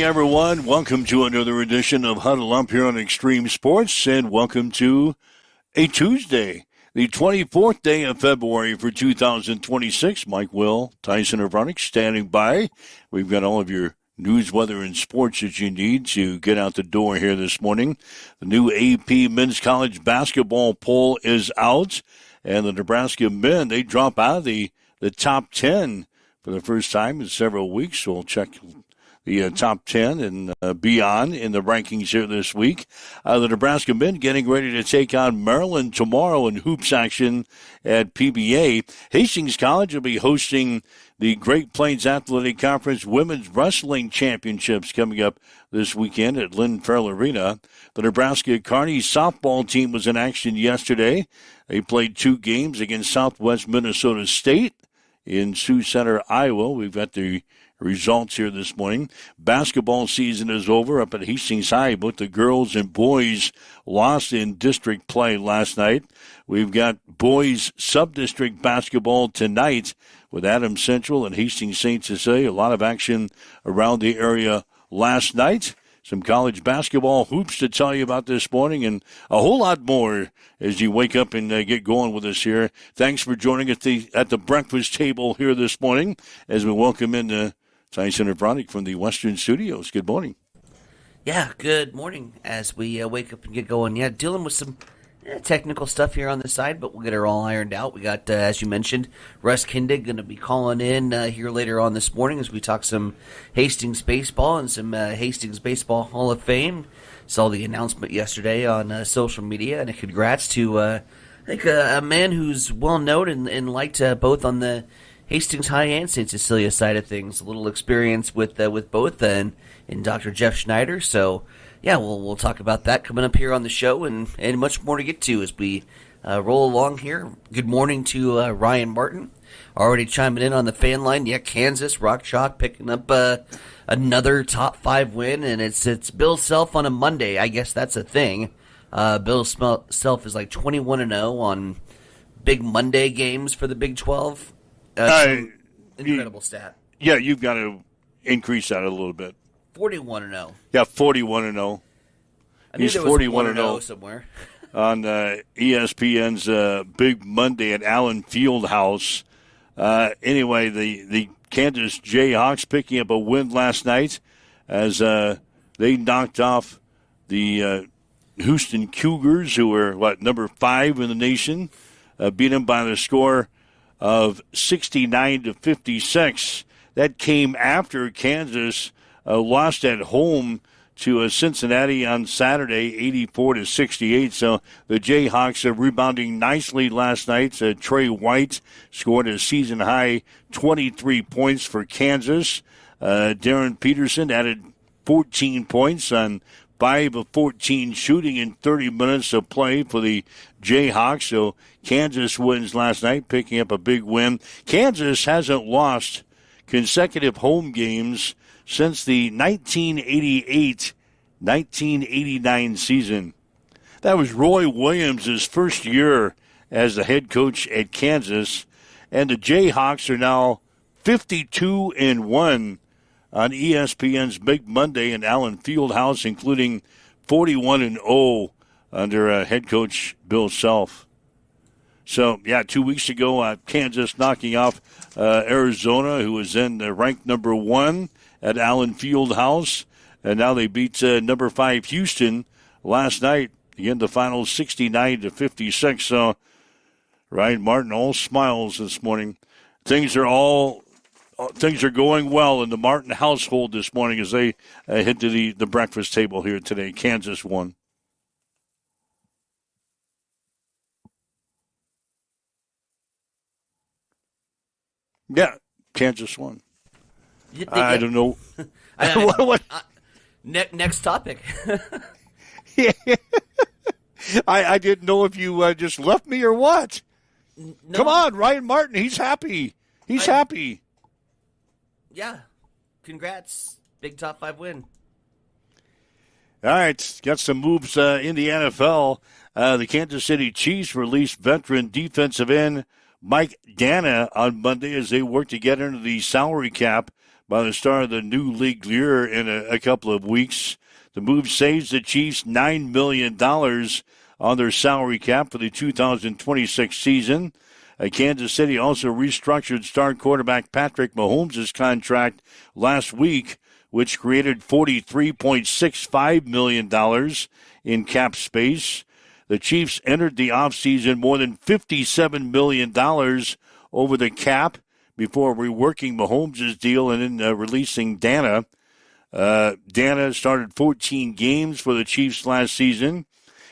morning, everyone. Welcome to another edition of Huddle Up here on Extreme Sports, and welcome to a Tuesday, the 24th day of February for 2026. Mike Will, Tyson Avronic standing by. We've got all of your news, weather, and sports that you need to get out the door here this morning. The new AP Men's College Basketball poll is out, and the Nebraska men, they drop out of the top 10 for the first time in several weeks. So we'll check the top 10 and beyond in the rankings here this week. The Nebraska men getting ready to take on Maryland tomorrow in hoops action at PBA. Hastings College will be hosting the Great Plains Athletic Conference Women's Wrestling Championships coming up this weekend at Lynn Farrell Arena. The Nebraska Kearney softball team was in action yesterday. They played 2 games against Southwest Minnesota State in Sioux Center, Iowa. We've got the results here this morning. Basketball season is over up at Hastings High. Both the girls and boys lost in district play last night. We've got boys sub-district basketball tonight with Adams Central and Hastings St. Cecilia. A lot of action around the area last night. Some college basketball hoops to tell you about this morning and a whole lot more as you wake up and get going with us here. Thanks for joining us at the breakfast table here this morning as we welcome in Tyson Avronic from the Western Studios. Good morning. Yeah, good morning as we wake up and get going. Yeah, dealing with some technical stuff here on the side, but we'll get it all ironed out. We got, as you mentioned, Russ Kindig going to be calling in here later on this morning as we talk some Hastings baseball and some Hastings Baseball Hall of Fame. Saw the announcement yesterday on social media, and congrats to, I think, a man who's well-known and liked both on the Hastings High and St. Cecilia side of things. A little experience with both and Dr. Jeff Schneider. So, yeah, we'll talk about that coming up here on the show and much more to get to as we roll along here. Good morning to Ryan Martin, already chiming in on the fan line. Yeah, Kansas, Rock Chalk picking up another top 5 win, and it's Bill Self on a Monday. I guess that's a thing. Bill Self is like 21-0 on big Monday games for the Big 12. Incredible stat. Yeah, you've got to increase that a little bit. 41-0. Yeah, 41-0. He's 41-0 somewhere on ESPN's Big Monday at Allen Fieldhouse. Anyway, the Kansas Jayhawks picking up a win last night as they knocked off the Houston Cougars, who were number 5 in the nation, beat them by the score of 69-56. That came after Kansas lost at home to Cincinnati on Saturday, 84-68. So the Jayhawks are rebounding nicely last night. Trey White scored a season-high 23 points for Kansas. Darren Peterson added 14 points on 5 of 14 shooting in 30 minutes of play for the Jayhawks. So Kansas wins last night, picking up a big win. Kansas hasn't lost consecutive home games since the 1988-1989 season. That was Roy Williams' first year as the head coach at Kansas. And the Jayhawks are now 52-1 on ESPN's Big Monday in Allen Fieldhouse, including 41-0 under head coach Bill Self. So, 2 weeks ago, Kansas knocking off Arizona, who was then ranked number 1 at Allen Fieldhouse. And now they beat number 5 Houston last night. Again, the final 69-56. So, Ryan Martin, all smiles this morning. Things are going well in the Martin household this morning as they head to the breakfast table here today. Kansas won. Yeah, Kansas won. I don't know. what? Next topic. Yeah. I didn't know if you just left me or what. No. Come on, Ryan Martin. He's happy. He's happy. Yeah. Congrats. Big top 5 win. All right. Got some moves in the NFL. The Kansas City Chiefs released veteran defensive end Mike Dana on Monday as they work to get into the salary cap by the start of the new league year in a couple of weeks. The move saves the Chiefs $9 million on their salary cap for the 2026 season. Kansas City also restructured star quarterback Patrick Mahomes' contract last week, which created $43.65 million in cap space. The Chiefs entered the offseason more than $57 million over the cap before reworking Mahomes' deal and then releasing Dana. Dana started 14 games for the Chiefs last season,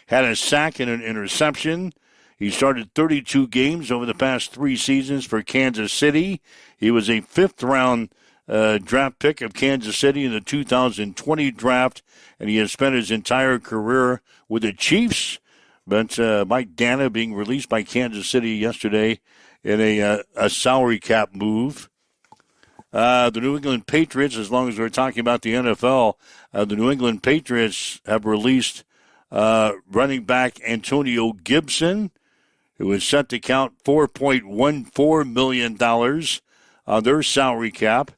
had a sack and an interception. He started 32 games over the past 3 seasons for Kansas City. He was a fifth-round draft pick of Kansas City in the 2020 draft, and he has spent his entire career with the Chiefs. But Mike Dana being released by Kansas City yesterday in a salary cap move. The New England Patriots, as long as we're talking about the NFL, the New England Patriots have released running back Antonio Gibson, who is set to count $4.14 million on their salary cap.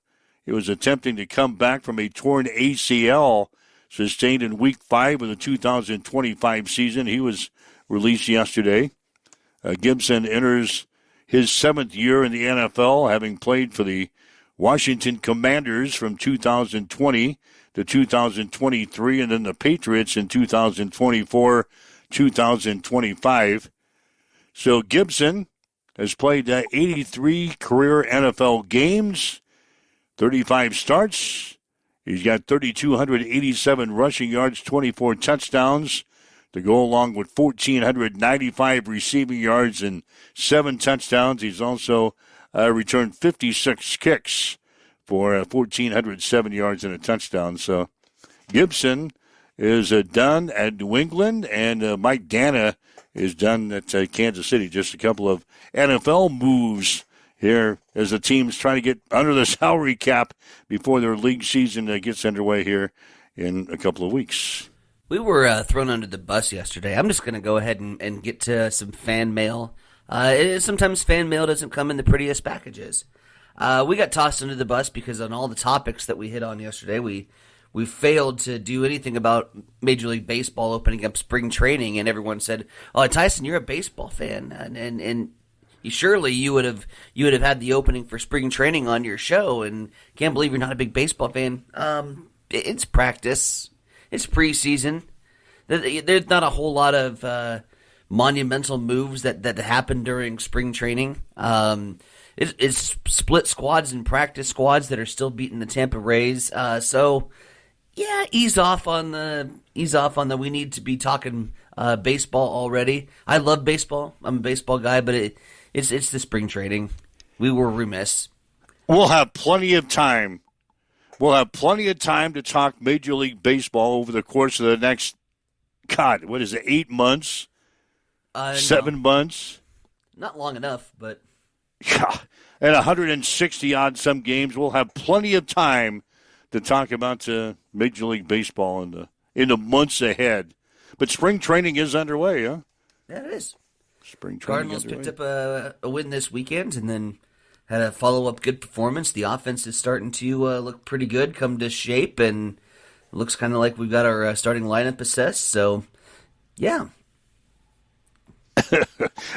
He was attempting to come back from a torn ACL sustained in Week 5 of the 2025 season. He was released yesterday. Gibson enters his 7th year in the NFL, having played for the Washington Commanders from 2020 to 2023, and then the Patriots in 2024-2025. So Gibson has played 83 career NFL games, 35 starts. He's got 3,287 rushing yards, 24 touchdowns to go along with 1,495 receiving yards and 7 touchdowns. He's also returned 56 kicks for 1,407 yards and a touchdown. So Gibson is done at New England, and Mike Dana is done at Kansas City. Just a couple of NFL moves here as the teams trying to get under the salary cap before their league season gets underway here in a couple of weeks. We were thrown under the bus yesterday. I'm just going to go ahead and get to some fan mail. Sometimes fan mail doesn't come in the prettiest packages. We got tossed under the bus because on all the topics that we hit on yesterday, we failed to do anything about Major League Baseball opening up spring training, and everyone said, "Oh, Tyson, you're a baseball fan, and surely you would have had the opening for spring training on your show, and can't believe you're not a big baseball fan." It's practice, it's preseason. There's not a whole lot of monumental moves that happen during spring training. It's split squads and practice squads that are still beating the Tampa Rays. So yeah, ease off on the we need to be talking baseball already. I love baseball. I'm a baseball guy, but it's the spring training. We were remiss. We'll have plenty of time. We'll have plenty of time to talk Major League Baseball over the course of the next, 8 months? 7 months? Not long enough, but... Yeah, and 160-odd some games. We'll have plenty of time to talk about Major League Baseball in the months ahead. But spring training is underway, huh? Yeah, it is. Spring training Cardinals picked up a win this weekend and then had a follow-up good performance. The offense is starting to look pretty good, come to shape, and it looks kind of like we've got our starting lineup assessed. So, yeah.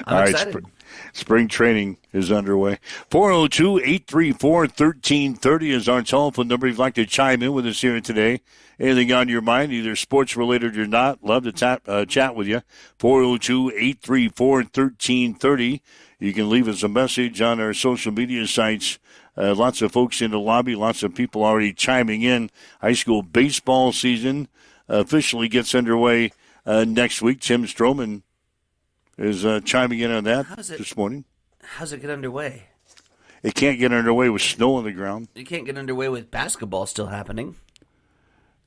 I'm excited. Spring training is underway. 402-834-1330 is our telephone number. If you'd like to chime in with us here today, anything on your mind, either sports-related or not, love to chat with you. 402-834-1330. You can leave us a message on our social media sites. Lots of folks in the lobby, lots of people already chiming in. High school baseball season officially gets underway next week. Tim Stroman is chiming in on that this morning. How's it get underway? It can't get underway with snow on the ground. It can't get underway with basketball still happening.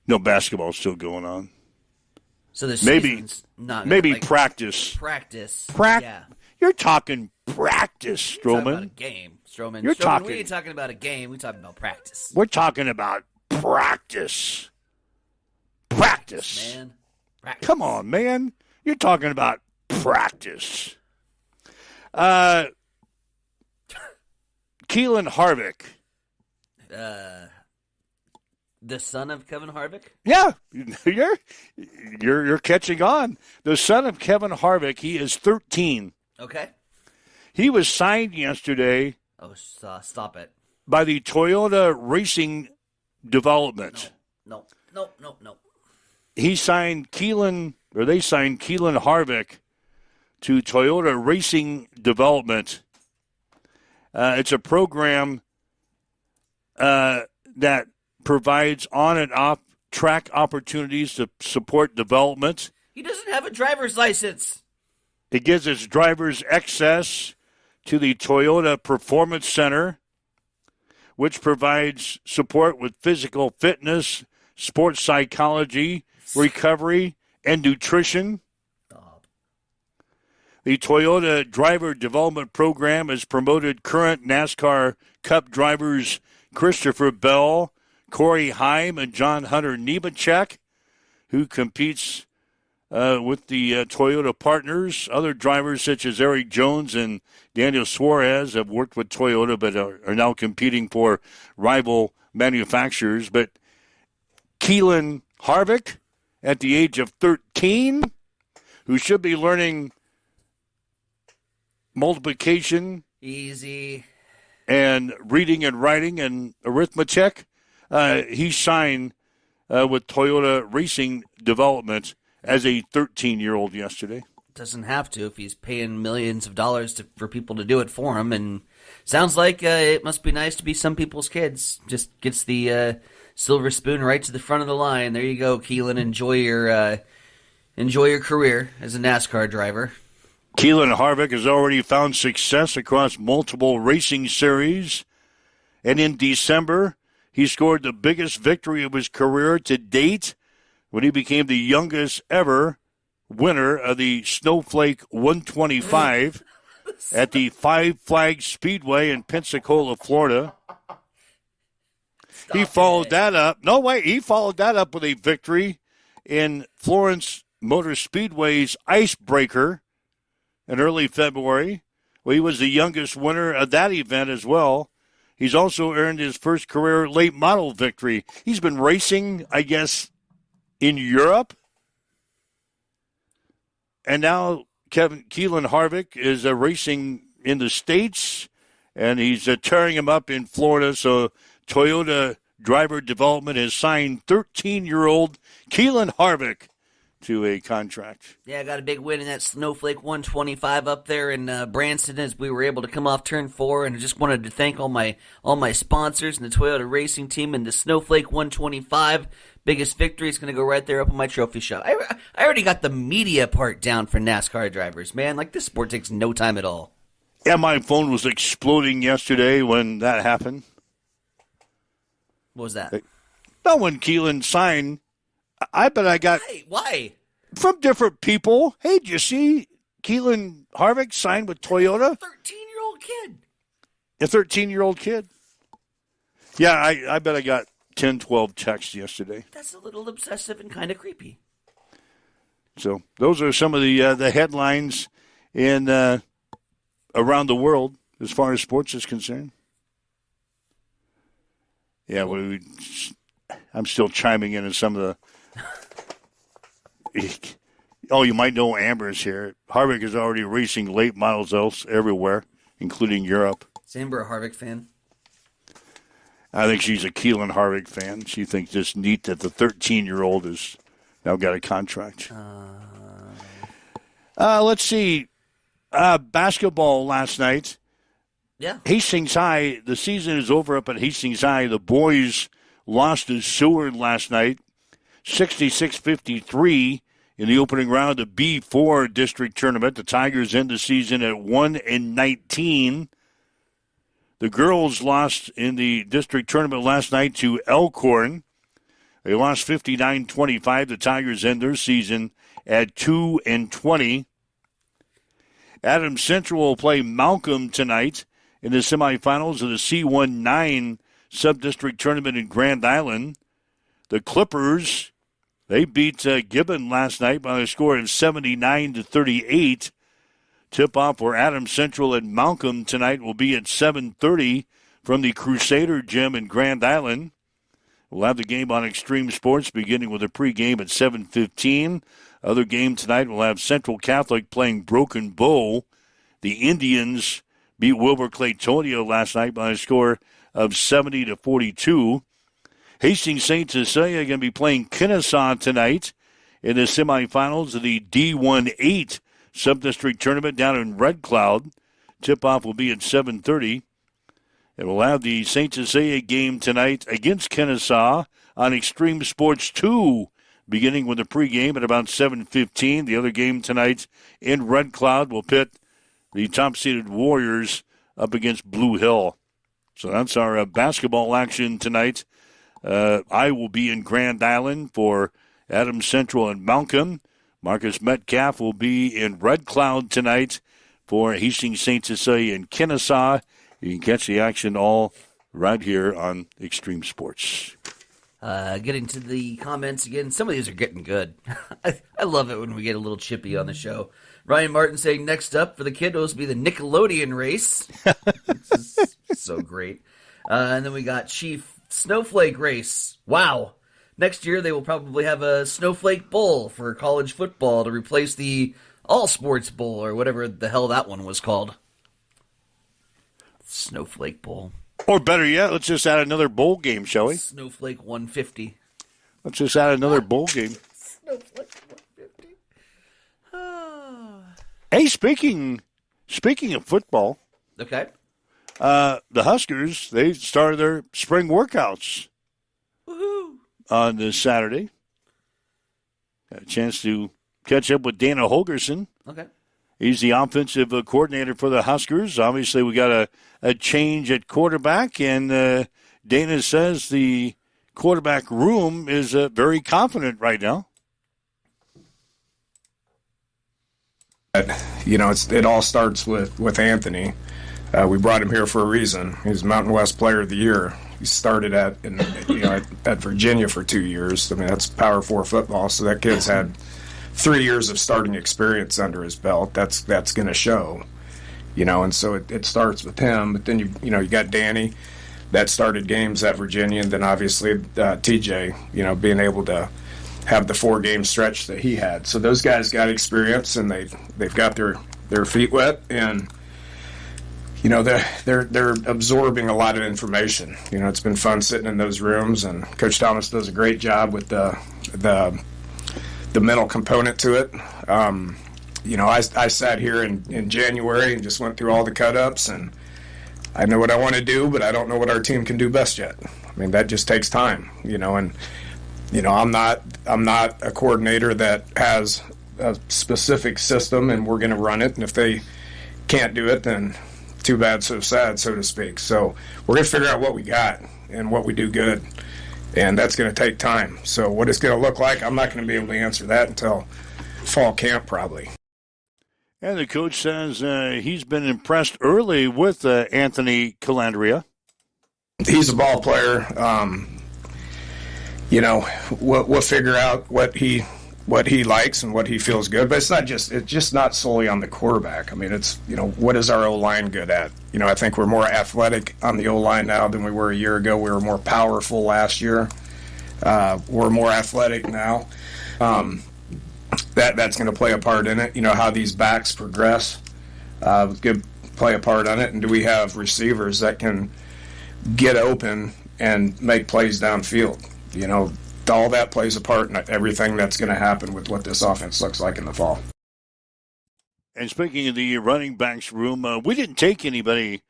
No, basketball's still going on. So the season's not maybe like, practice. Yeah. You're talking practice, Stroman. We're talking about a game, Stroman. We ain't talking about a game. We're talking about practice. We're talking about practice. Practice. Man. Practice. Come on, man. You're talking about practice. Keelan Harvick The son of Kevin Harvick? Yeah, you're catching on. The son of Kevin Harvick, he is 13. Okay. He was signed yesterday Oh, stop it. by the Toyota Racing Development. No. They signed Keelan Harvick to Toyota Racing Development. It's a program that provides on and off track opportunities to support development. He doesn't have a driver's license. It gives its drivers access to the Toyota Performance Center, which provides support with physical fitness, sports psychology, recovery, and nutrition. The Toyota Driver Development Program has promoted current NASCAR Cup drivers Christopher Bell, Corey Heim, and John Hunter Nemechek, who competes with the Toyota partners. Other drivers such as Eric Jones and Daniel Suarez have worked with Toyota but are now competing for rival manufacturers. But Keelan Harvick, at the age of 13, who should be learning multiplication, easy, and reading and writing and arithmetic, he signed with Toyota Racing Development as a 13-year-old yesterday. Doesn't have to if he's paying millions of dollars for people to do it for him. And sounds like it must be nice to be some people's kids. Just gets the silver spoon right to the front of the line. There you go, Keelan. Enjoy your career as a NASCAR driver. Keelan Harvick has already found success across multiple racing series. And in December, he scored the biggest victory of his career to date when he became the youngest ever winner of the Snowflake 125 at the Five Flags Speedway in Pensacola, Florida. He followed that up with a victory in Florence Motor Speedway's Icebreaker in early February. Well, he was the youngest winner of that event as well. He's also earned his first career late model victory. He's been racing, I guess, in Europe. And now Keelan Harvick is racing in the States, and he's tearing him up in Florida. So Toyota Driver Development has signed 13-year-old Keelan Harvick to a contract. Yeah, I got a big win in that Snowflake 125 up there in Branson as we were able to come off turn 4, and I just wanted to thank all my sponsors and the Toyota racing team and the Snowflake 125. Biggest victory is going to go right there up on my trophy shop. I already got the media part down for NASCAR drivers, man. Like, this sport takes no time at all. Yeah, my phone was exploding yesterday when that happened. What was that? No, when Keelan signed, I bet I got... Why? From different people. Hey, did you see Keelan Harvick signed with Toyota? 13-year-old kid. A 13-year-old kid. Yeah, I bet I got 10, 12 texts yesterday. That's a little obsessive and kind of creepy. So those are some of the headlines in around the world as far as sports is concerned. Yeah, I'm still chiming in on some of the... Oh, you might know Amber's here. Harvick is already racing late models everywhere, including Europe. Is Amber a Harvick fan? I think she's a Keelan Harvick fan. She thinks it's neat that the 13-year-old has now got a contract. Let's see. Basketball last night. Yeah. Hastings High, the season is over up at Hastings High. The boys lost to Seward last night, 66-53 in the opening round of the B4 district tournament. The Tigers end the season at 1-19. The girls lost in the district tournament last night to Elkhorn. They lost 59-25. The Tigers end their season at 2-20. Adams Central will play Malcolm tonight in the semifinals of the C19 sub-district tournament in Grand Island. The Clippers, they beat Gibbon last night by a score of 79-38. Tip-off for Adams Central and Malcolm tonight will be at 7:30 from the Crusader Gym in Grand Island. We'll have the game on Extreme Sports beginning with a pregame at 7:15. Other game tonight, we'll have Central Catholic playing Broken Bow. The Indians beat Wilbur Claytonia last night by a score of 70-42. Hastings St. Cecilia going to be playing Kennesaw tonight in the semifinals of the D1-8 Sub-District Tournament down in Red Cloud. Tip-off will be at 7:30. And we'll have the St. Cecilia game tonight against Kennesaw on Extreme Sports 2, beginning with a pregame at about 7:15. The other game tonight in Red Cloud will pit the top-seeded Warriors up against Blue Hill. So that's our basketball action tonight. I will be in Grand Island for Adams Central and Malcolm. Marcus Metcalf will be in Red Cloud tonight for Hastings St. Cecilia and Kennesaw. You can catch the action all right here on Extreme Sports. Getting to the comments again, some of these are getting good. I love it when we get a little chippy on the show. Ryan Martin saying, next up for the kiddos will be the Nickelodeon race. This is so great. And then we got Chief Snowflake race. Wow. Next year they will probably have a Snowflake Bowl for college football to replace the All Sports Bowl or whatever the hell that one was called. Snowflake Bowl. Or better yet, let's just add another bowl game, shall we? Snowflake 150. Let's just add another bowl game. Snowflake 150. Hey, speaking of football, Okay. the Huskers, they started their spring workouts. Woohoo! On this Saturday. Got a chance to catch up with Dana Holgerson. Okay. He's the offensive coordinator for the Huskers. Obviously, we got a change at quarterback, and Dana says the quarterback room is very confident right now. You know, it all starts with Anthony. We brought him here for a reason. He's Mountain West Player of the Year. He started at Virginia for 2 years. I mean, that's Power 4 football, so that kid's had 3 years of starting experience under his belt. That's going to show, and so it starts with him. But then you got Danny that started games at Virginia, and then obviously TJ, being able to have the 4-game stretch that he had. So those guys got experience, and they've got their feet wet, and they're absorbing a lot of information. It's been fun sitting in those rooms, and Coach Thomas does a great job with the mental component to it. I sat here in January and just went through all the cut-ups, and I know what I want to do, but I don't know what our team can do best yet. I mean, that just takes time, and I'm not a coordinator that has a specific system and we're going to run it, and if they can't do it, then too bad, so sad, so to speak. So we're going to figure out what we got and what we do good, and that's going to take time. So what it's going to look like, I'm not going to be able to answer that until fall camp probably. And the coach says he's been impressed early with Anthony Calandria. He's a ball player. We'll figure out what he likes and what he feels good, but it's just not solely on the quarterback. I mean, it's, what is our O-line good at? I think we're more athletic on the O-line now than we were a year ago. We were more powerful last year. We're more athletic now. That's going to play a part in it. How these backs progress could play a part on it. And do we have receivers that can get open and make plays downfield? All that plays a part in everything that's going to happen with what this offense looks like in the fall. And speaking of the running backs room, we didn't take anybody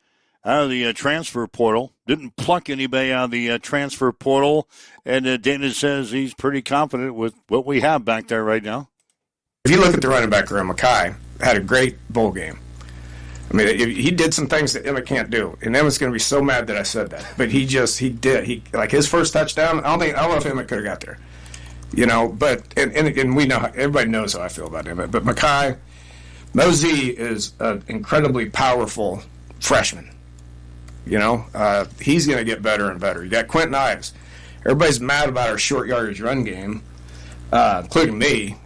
out of the transfer portal, didn't pluck anybody out of the transfer portal, and Dana says he's pretty confident with what we have back there right now. If you look at the running back room, Mackay had a great bowl game. I mean, he did some things that Emmett can't do, and Emmett's going to be so mad that I said that. But he did. He like his first touchdown. I don't know if Emmett could have got there, But and we know everybody knows how I feel about Emmett. But Mackay, Mosey is an incredibly powerful freshman. He's going to get better and better. You got Quentin Ives. Everybody's mad about our short yardage run game, including me.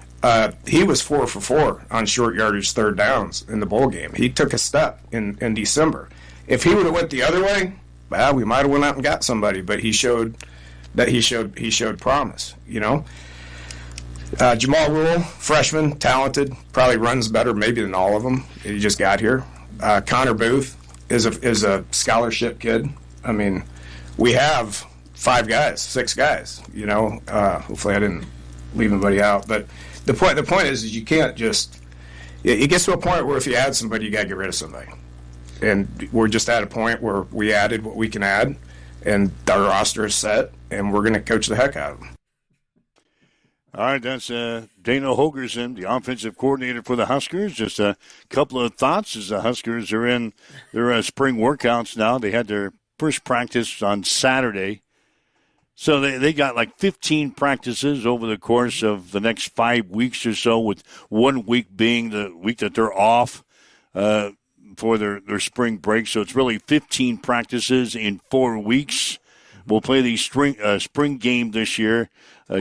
He was 4 for 4 on short yardage third downs in the bowl game. He took a step in December. If he would have went the other way, well, we might have went out and got somebody, but he showed promise, Jamal Rule, freshman, talented, probably runs better maybe than all of them. He just got here. Connor Booth is a scholarship kid. I mean, we have 6 guys. Hopefully I didn't leave anybody out. But the point is you can't just. It gets to a point where if you add somebody, you got to get rid of somebody. And we're just at a point where we added what we can add, and our roster is set, and we're going to coach the heck out of them. All right, that's Dana Holgerson, the offensive coordinator for the Huskers. Just a couple of thoughts as the Huskers are in their spring workouts now. They had their first practice on Saturday. So they got like 15 practices over the course of the next 5 weeks or so, with 1 week being the week that they're off for their spring break. So it's really 15 practices in 4 weeks. We'll play the spring game this year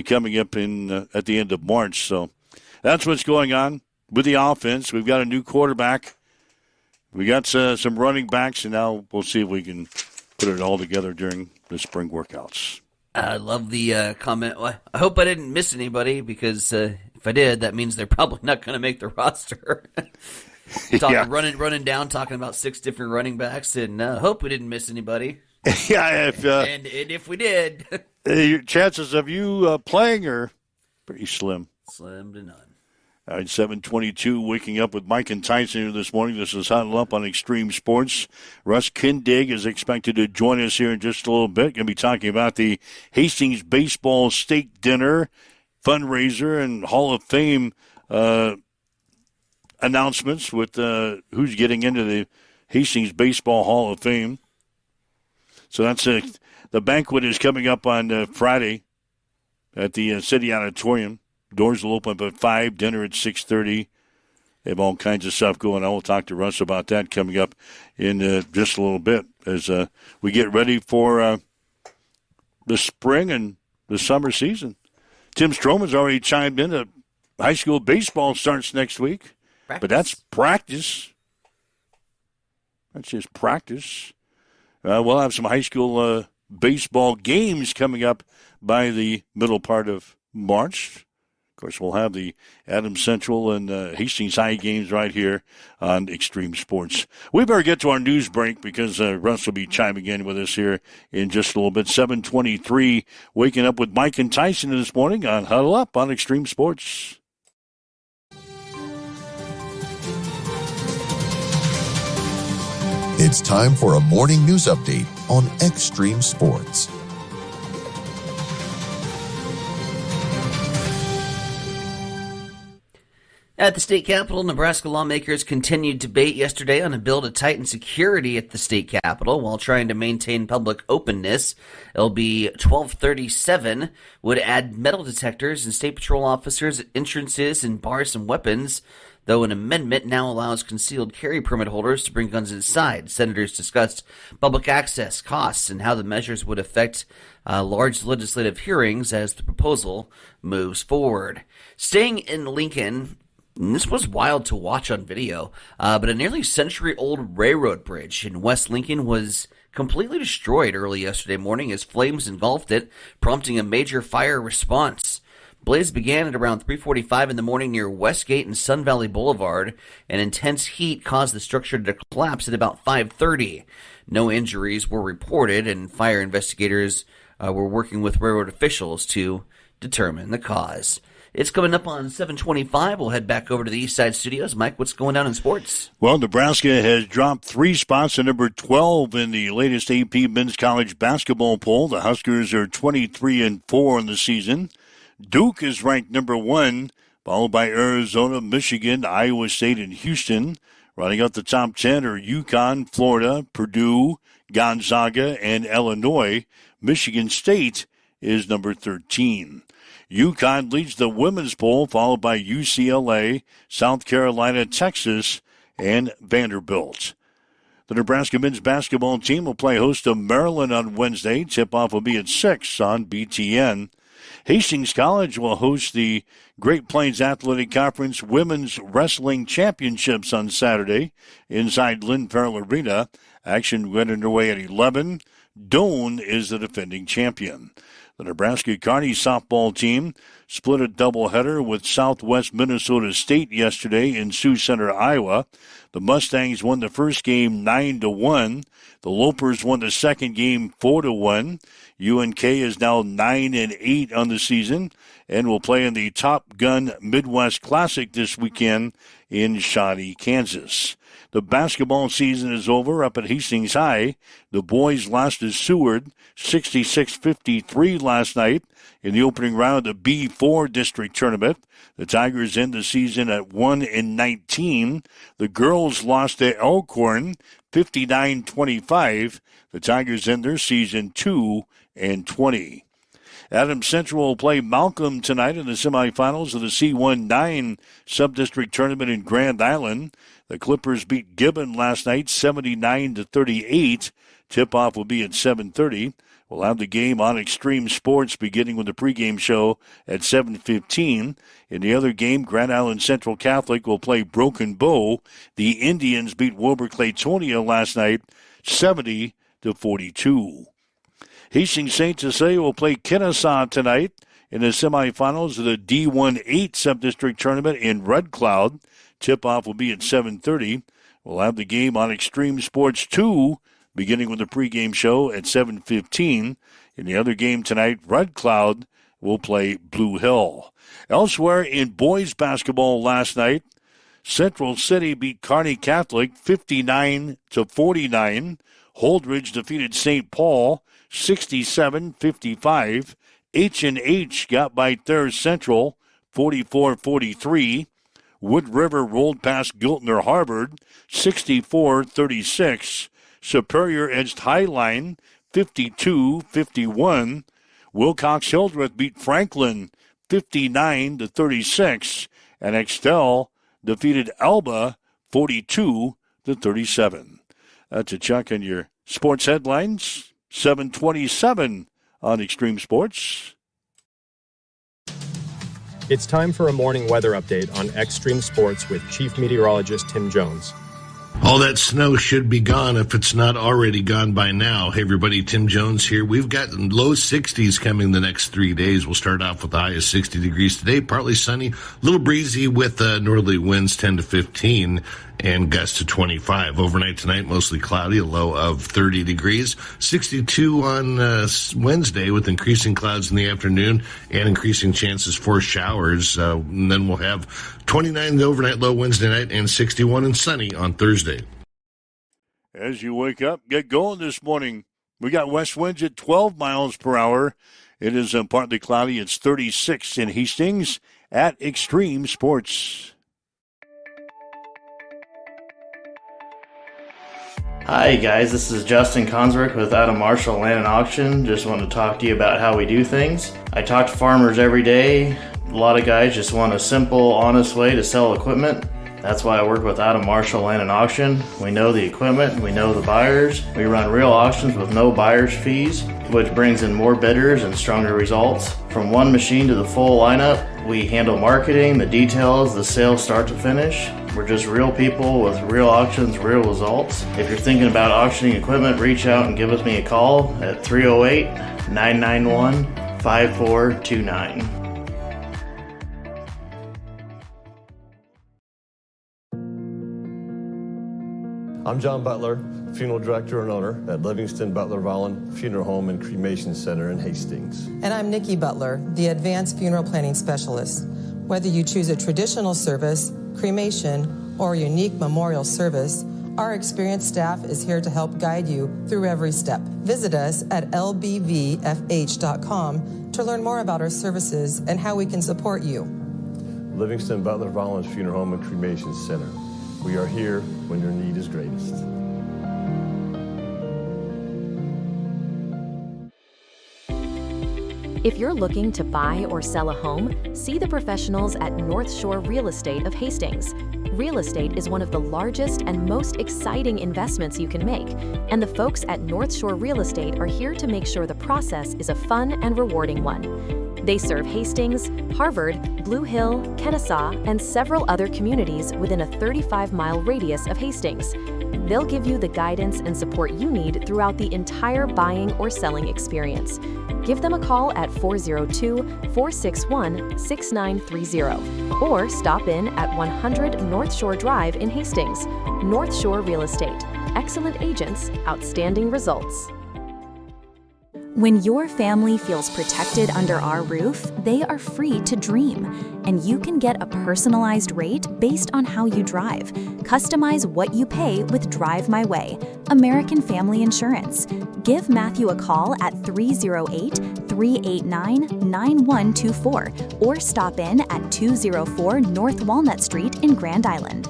coming up at the end of March. So that's what's going on with the offense. We've got a new quarterback. We got some running backs, and now we'll see if we can put it all together during the spring workouts. I love the comment. Well, I hope I didn't miss anybody, because if I did, that means they're probably not going to make the roster. Running down, talking about 6 different running backs, and hope we didn't miss anybody. Yeah, and if we did, your chances of you playing are pretty slim. Slim to none. All right, 7:22, waking up with Mike and Tyson here this morning. This is Huddle Up on Extreme Sports. Russ Kindig is expected to join us here in just a little bit. Going to be talking about the Hastings Baseball Steak Dinner fundraiser and Hall of Fame announcements with who's getting into the Hastings Baseball Hall of Fame. So that's the banquet is coming up on Friday at the City Auditorium. Doors will open up at 5, dinner at 6:30. They have all kinds of stuff going on. We'll talk to Russ about that coming up in just a little bit as we get ready for the spring and the summer season. Tim Stroman's already chimed in that high school baseball starts next week. Practice. But that's practice. That's just practice. We'll have some high school baseball games coming up by the middle part of March. Of course, we'll have the Adams Central and Hastings High games right here on Extreme Sports. We better get to our news break because Russ will be chiming in with us here in just a little bit. 7:23, waking up with Mike and Tyson this morning on Huddle Up on Extreme Sports. It's time for a morning news update on Extreme Sports. At the state capitol, Nebraska lawmakers continued debate yesterday on a bill to tighten security at the state capitol while trying to maintain public openness. LB 1237 would add metal detectors and state patrol officers at entrances and bars and weapons, though an amendment now allows concealed carry permit holders to bring guns inside. Senators discussed public access, costs, and how the measures would affect large legislative hearings as the proposal moves forward. Staying in Lincoln, and this was wild to watch on video, but a nearly century-old railroad bridge in West Lincoln was completely destroyed early yesterday morning as flames engulfed it, prompting a major fire response. Blaze began at around 3:45 in the morning near Westgate and Sun Valley Boulevard, and intense heat caused the structure to collapse at about 5:30. No injuries were reported, and fire investigators were working with railroad officials to determine the cause. It's coming up on 7:25. We'll head back over to the East Side Studios. Mike, what's going on in sports? Well, Nebraska has dropped 3 spots to number 12 in the latest AP Men's College Basketball poll. The Huskers are 23-4 in the season. Duke is ranked number 1, followed by Arizona, Michigan, Iowa State, and Houston. Running out the top 10 are UConn, Florida, Purdue, Gonzaga, and Illinois. Michigan State is number 13. UConn leads the women's poll, followed by UCLA, South Carolina, Texas, and Vanderbilt. The Nebraska men's basketball team will play host to Maryland on Wednesday. Tip-off will be at 6 on BTN. Hastings College will host the Great Plains Athletic Conference Women's Wrestling Championships on Saturday inside Lynn Farrell Arena. Action went underway at 11. Doane is the defending champion. The Nebraska Kearney softball team split a doubleheader with Southwest Minnesota State yesterday in Sioux Center, Iowa. The Mustangs won the first game 9-1. The Lopers won the second game 4-1. UNK is now 9-8 on the season and will play in the Top Gun Midwest Classic this weekend in Shawnee, Kansas. The basketball season is over up at Hastings High. The boys lost to Seward 66-53 last night in the opening round of the B4 district tournament. The Tigers end the season at 1-19. The girls lost to Elkhorn 59-25. The Tigers end their season 2-20. Adams Central will play Malcolm tonight in the semifinals of the C19 sub-district tournament in Grand Island. The Clippers beat Gibbon last night 79-38. Tip-off will be at 7:30. We'll have the game on Extreme Sports beginning with the pregame show at 7:15. In the other game, Grand Island Central Catholic will play Broken Bow. The Indians beat Wilber-Claytonia last night 70-42. Hastings St. Cecilia will play Kennesaw tonight in the semifinals of the D18 sub-district tournament in Red Cloud. Tip-off will be at 7:30. We'll have the game on Extreme Sports 2, beginning with the pregame show at 7:15. In the other game tonight, Red Cloud will play Blue Hill. Elsewhere in boys basketball last night, Central City beat Kearney Catholic 59-49. Holdridge defeated St. Paul 67-55. H&H got by Thayer Central 44-43. Wood River rolled past Giltner Harvard 64-36. Superior edged Highline 52-51. Wilcox Hildreth beat Franklin 59-36. And Extell defeated Alba 42-37. That's a check on your sports headlines. 7:27 on Extreme Sports. It's time for a morning weather update on Extreme Sports with Chief Meteorologist Tim Jones. All that snow should be gone if it's not already gone by now. Hey, everybody, Tim Jones here. We've got low 60s coming the next 3 days. We'll start off with the high of 60 degrees today, partly sunny, a little breezy with northerly winds 10 to 15 and gusts to 25. Overnight tonight, mostly cloudy, a low of 30 degrees. 62 on Wednesday with increasing clouds in the afternoon and increasing chances for showers. And then we'll have 29 the overnight low Wednesday night and 61 and sunny on Thursday. As you wake up, get going this morning. We got west winds at 12 miles per hour. It is partly cloudy. It's 36 in Hastings at Extreme Sports. Hi guys, this is Justin Consrick with Adam Marshall Land and Auction. Just want to talk to you about how we do things. I talk to farmers every day. A lot of guys just want a simple, honest way to sell equipment. That's why I work with Adam Marshall Land and Auction. We know the equipment, we know the buyers. We run real auctions with no buyer's fees, which brings in more bidders and stronger results. From one machine to the full lineup, we handle marketing, the details, the sales start to finish. We're just real people with real auctions, real results. If you're thinking about auctioning equipment, reach out and give me a call at 308-991-5429. I'm John Butler, funeral director and owner at Livingston Butler Vollen Funeral Home and Cremation Center in Hastings. And I'm Nikki Butler, the Advanced Funeral Planning Specialist. Whether you choose a traditional service, cremation, or a unique memorial service, our experienced staff is here to help guide you through every step. Visit us at lbvfh.com to learn more about our services and how we can support you. Livingston Butler Vollen Funeral Home and Cremation Center. We are here when your need is greatest. If you're looking to buy or sell a home, see the professionals at North Shore Real Estate of Hastings. Real estate is one of the largest and most exciting investments you can make, and the folks at North Shore Real Estate are here to make sure the process is a fun and rewarding one. They serve Hastings, Harvard, Blue Hill, Kennesaw, and several other communities within a 35-mile radius of Hastings. They'll give you the guidance and support you need throughout the entire buying or selling experience. Give them a call at 402-461-6930 or stop in at 100 North Shore Drive in Hastings. North Shore Real Estate. Excellent agents, outstanding results. When your family feels protected under our roof, they are free to dream. And you can get a personalized rate based on how you drive. Customize what you pay with Drive My Way, American Family Insurance. Give Matthew a call at 308-389-9124 or stop in at 204 North Walnut Street in Grand Island.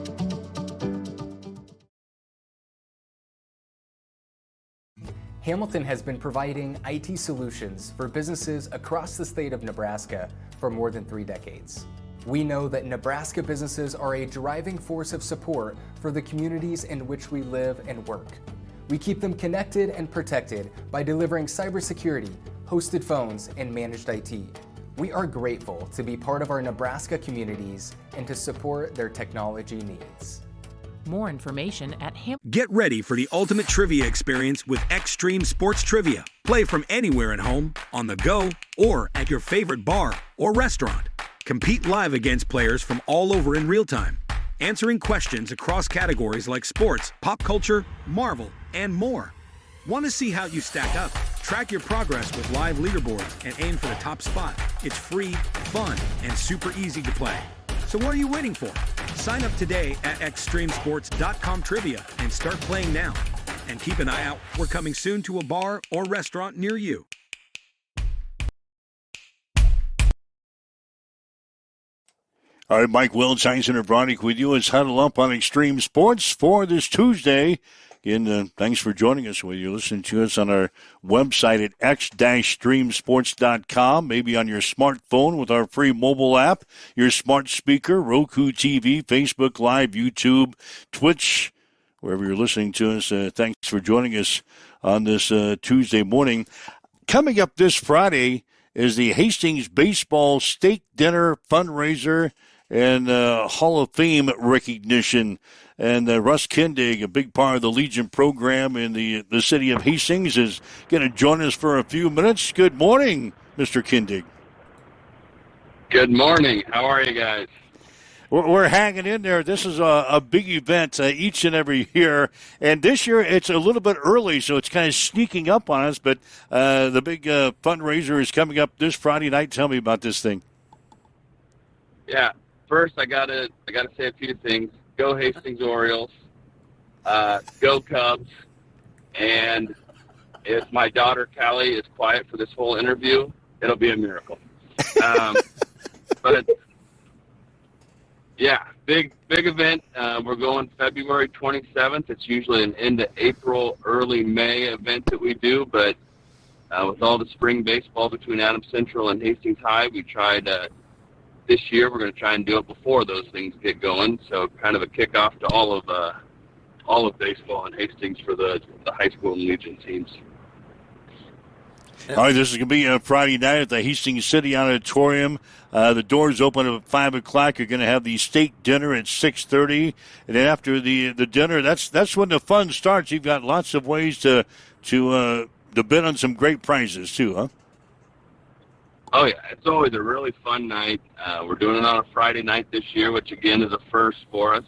Hamilton has been providing IT solutions for businesses across the state of Nebraska for more than 3 decades. We know that Nebraska businesses are a driving force of support for the communities in which we live and work. We keep them connected and protected by delivering cybersecurity, hosted phones, and managed IT. We are grateful to be part of our Nebraska communities and to support their technology needs. More information at Get ready for the ultimate trivia experience with Extreme Sports Trivia. Play from anywhere at home, on the go, or at your favorite bar or restaurant. Compete live against players from all over in real time, answering questions across categories like sports, pop culture, Marvel, and more. Want to see how you stack up? Track your progress with live leaderboards and aim for the top spot. It's free, fun, and super easy to play. So what are you waiting for? Sign up today at extremesports.com trivia and start playing now. And keep an eye out. We're coming soon to a bar or restaurant near you. All right, Mike Welch, Heinzen and Bronick with you as Huddle Up on Extreme Sports for this Tuesday. Again, thanks for joining us. Whether you're listening to us on our website at x-streamsports.com, maybe on your smartphone with our free mobile app, your smart speaker, Roku TV, Facebook Live, YouTube, Twitch, wherever you're listening to us. Thanks for joining us on this Tuesday morning. Coming up this Friday is the Hastings Baseball Steak Dinner fundraiser and Hall of Fame recognition. And Russ Kindig, a big part of the Legion program in the city of Hastings, is going to join us for a few minutes. Good morning, Mr. Kindig. Good morning. How are you guys? We're hanging in there. This is a big event each and every year. And this year it's a little bit early, so it's kind of sneaking up on us. But the big fundraiser is coming up this Friday night. Tell me about this thing. Yeah. First, I gotta say a few things. Go Hastings Orioles, go Cubs, and if my daughter Callie is quiet for this whole interview, it'll be a miracle. But yeah, big event. We're going February 27th. It's usually an end of April, early May event that we do, but with all the spring baseball between Adams Central and Hastings High, we tried this year we're going to try and do it before those things get going, so kind of a kickoff to all of baseball in Hastings for the high school and Legion teams. All right, this is going to be a Friday night at the Hastings City Auditorium. The doors open at 5 o'clock. You're going to have the steak dinner at 6:30, and then after the dinner, that's when the fun starts. You've got lots of ways to bid on some great prizes too, huh? Oh, yeah. It's always a really fun night. We're doing it on a Friday night this year, which, again, is a first for us.